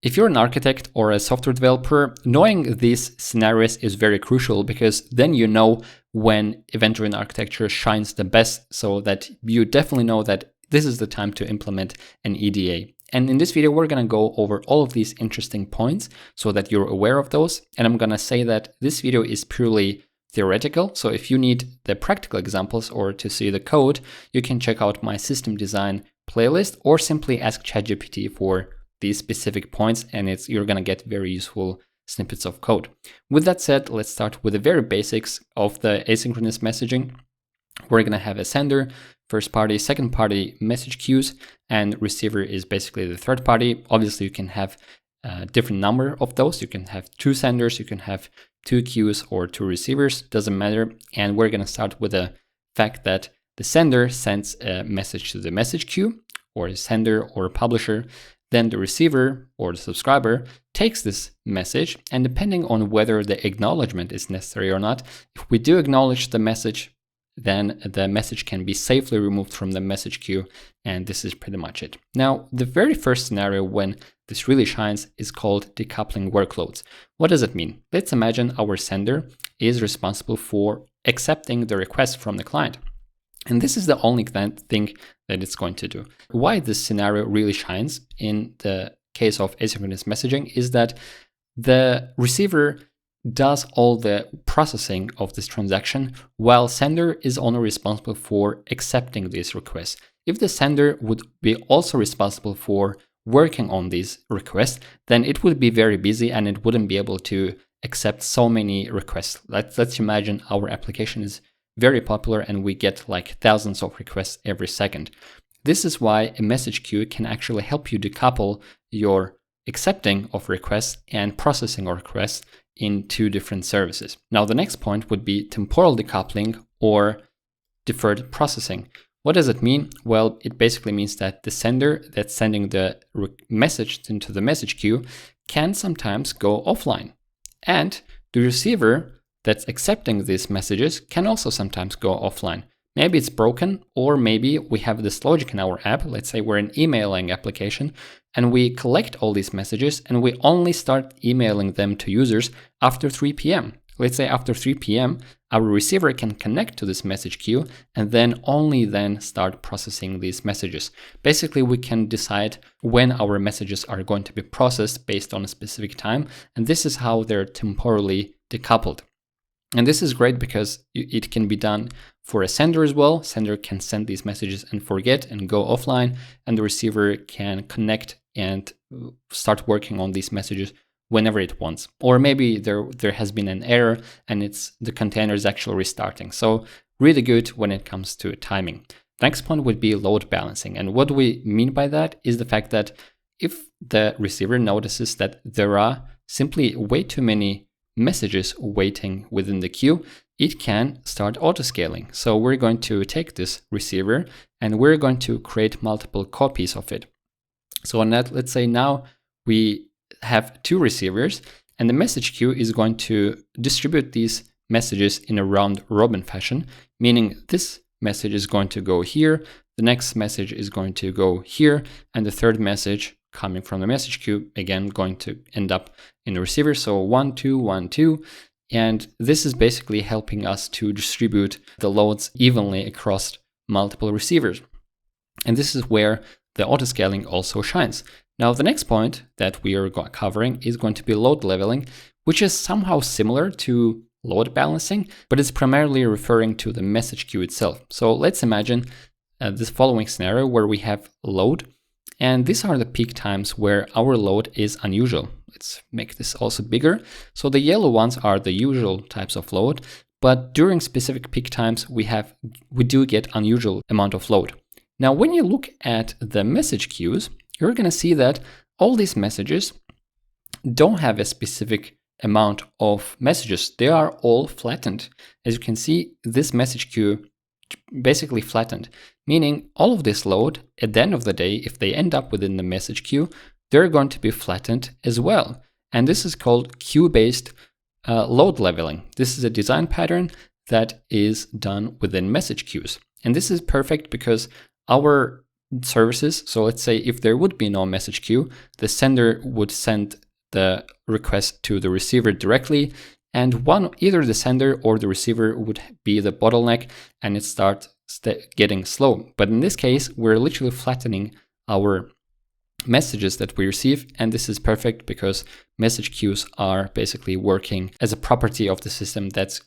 If you're an architect or a software developer, knowing these scenarios is very crucial because then you know when event-driven architecture shines the best, so that you definitely know that this is the time to implement an EDA. And in this video, we're going to go over all of these interesting points so that you're aware of those. And I'm going to say that this video is purely theoretical. So if you need the practical examples or to see the code, you can check out my system design playlist or simply ask ChatGPT for these specific points, and you're going to get very useful snippets of code. With that said, let's start with the very basics of the asynchronous messaging. We're going to have a sender, first party, second party message queues, and receiver is basically the third party. Obviously, you can have a different number of those. You can have 2 senders, you can have 2 queues or 2 receivers, doesn't matter. And we're going to start with the fact that the sender sends a message to the message queue, or a sender or a publisher. Then the receiver or the subscriber takes this message, and depending on whether the acknowledgement is necessary or not, if we do acknowledge the message, then the message can be safely removed from the message queue, and this is pretty much it. Now, the very first scenario when this really shines is called decoupling workloads. What does it mean? Let's imagine our sender is responsible for accepting the request from the client. And this is the only thing that it's going to do. Why this scenario really shines in the case of asynchronous messaging is that the receiver does all the processing of this transaction, while sender is only responsible for accepting these requests. If the sender would be also responsible for working on these requests, then it would be very busy and it wouldn't be able to accept so many requests. Let's imagine our application is very popular and we get like thousands of requests every second. This is why a message queue can actually help you decouple your accepting of requests and processing of requests in 2 different services. Now, the next point would be temporal decoupling or deferred processing. What does it mean? Well, it basically means that the sender that's sending the message into the message queue can sometimes go offline, and the receiver that's accepting these messages can also sometimes go offline. Maybe it's broken, or maybe we have this logic in our app. Let's say we're an emailing application and we collect all these messages and we only start emailing them to users after 3 p.m. Let's say after 3 p.m., our receiver can connect to this message queue and then only then start processing these messages. Basically, we can decide when our messages are going to be processed based on a specific time, and this is how they're temporally decoupled. And this is great because it can be done for a sender as well. Sender can send these messages and forget and go offline, and the receiver can connect and start working on these messages whenever it wants. Or maybe there has been an error and the container is actually restarting. So really good when it comes to timing. Next point would be load balancing. And what we mean by that is the fact that if the receiver notices that there are simply way too many messages waiting within the queue, it can start auto-scaling. So we're going to take this receiver and we're going to create multiple copies of it. So on that, let's say now we have 2 receivers, and the message queue is going to distribute these messages in a round robin fashion, meaning this message is going to go here, the next message is going to go here, and the third message coming from the message queue, again, going to end up in the receiver. So 1, 2, 1, 2. And this is basically helping us to distribute the loads evenly across multiple receivers. And this is where the auto-scaling also shines. Now, the next point that we are covering is going to be load leveling, which is somehow similar to load balancing, but it's primarily referring to the message queue itself. So let's imagine this following scenario where we have load, and these are the peak times where our load is unusual. Let's make this also bigger. So the yellow ones are the usual types of load, but during specific peak times, we do get unusual amount of load. Now, when you look at the message queues, you're going to see that all these messages don't have a specific amount of messages. They are all flattened. As you can see, this message queue basically flattened, meaning all of this load at the end of the day, if they end up within the message queue, they're going to be flattened as well. And this is called queue-based load leveling. This is a design pattern that is done within message queues. And this is perfect because our services. So let's say if there would be no message queue, the sender would send the request to the receiver directly, and either the sender or the receiver would be the bottleneck, and it starts getting slow. But in this case, we're literally flattening our messages that we receive, and this is perfect because message queues are basically working as a property of the system that's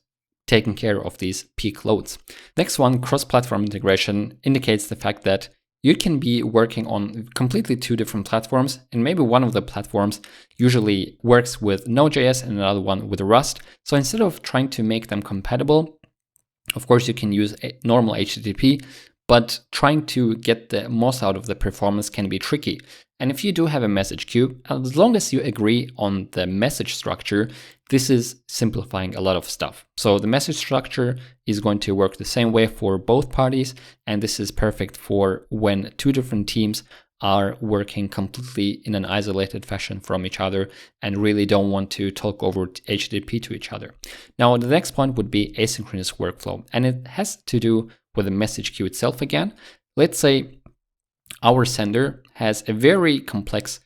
taking care of these peak loads. Next one, cross-platform integration, indicates the fact that you can be working on completely two different platforms, and maybe one of the platforms usually works with Node.js and another one with Rust. So instead of trying to make them compatible, of course you can use a normal HTTP, but trying to get the most out of the performance can be tricky. And if you do have a message queue, as long as you agree on the message structure, this is simplifying a lot of stuff. So the message structure is going to work the same way for both parties, and this is perfect for when two different teams are working completely in an isolated fashion from each other and really don't want to talk over HTTP to each other. Now, the next point would be asynchronous workflow, and it has to do with the message queue itself again. Let's say our sender has a very complex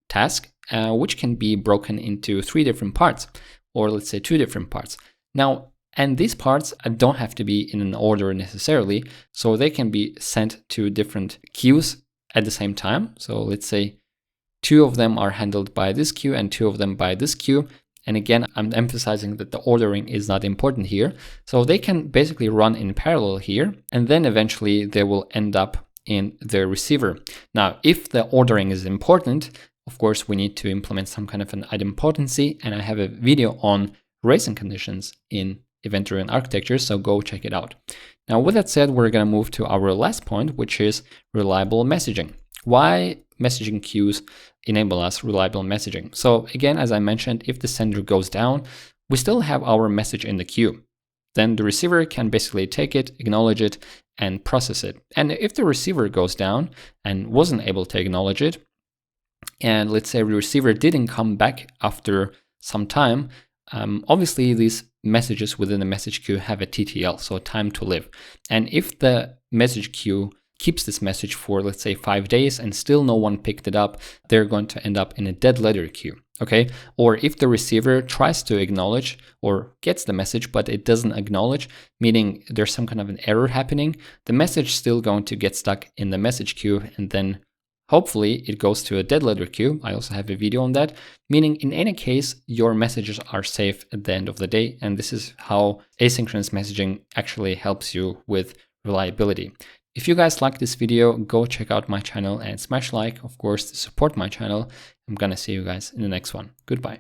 task, which can be broken into 3 different parts, or let's say 2 different parts. Now, and these parts don't have to be in an order necessarily, so they can be sent to different queues at the same time. So let's say 2 of them are handled by this queue and 2 of them by this queue. And again, I'm emphasizing that the ordering is not important here. So they can basically run in parallel here, and then eventually they will end up in the receiver. Now, if the ordering is important, of course, we need to implement some kind of an idempotency, and I have a video on racing conditions in event-driven architecture, so go check it out. Now, with that said, we're going to move to our last point, which is reliable messaging. Why messaging queues enable us reliable messaging? So again, as I mentioned, if the sender goes down, we still have our message in the queue. Then the receiver can basically take it, acknowledge it, and process it. And if the receiver goes down and wasn't able to acknowledge it, and let's say the receiver didn't come back after some time, obviously these messages within the message queue have a TTL, so time to live. And if the message queue keeps this message for, let's say, 5 days and still no one picked it up, they're going to end up in a dead letter queue, okay? Or if the receiver tries to acknowledge or gets the message, but it doesn't acknowledge, meaning there's some kind of an error happening, the message is still going to get stuck in the message queue, and then hopefully it goes to a dead letter queue. I also have a video on that, meaning in any case, your messages are safe at the end of the day. And this is how asynchronous messaging actually helps you with reliability. If you guys like this video, go check out my channel and smash like, of course, to support my channel. I'm gonna see you guys in the next one. Goodbye.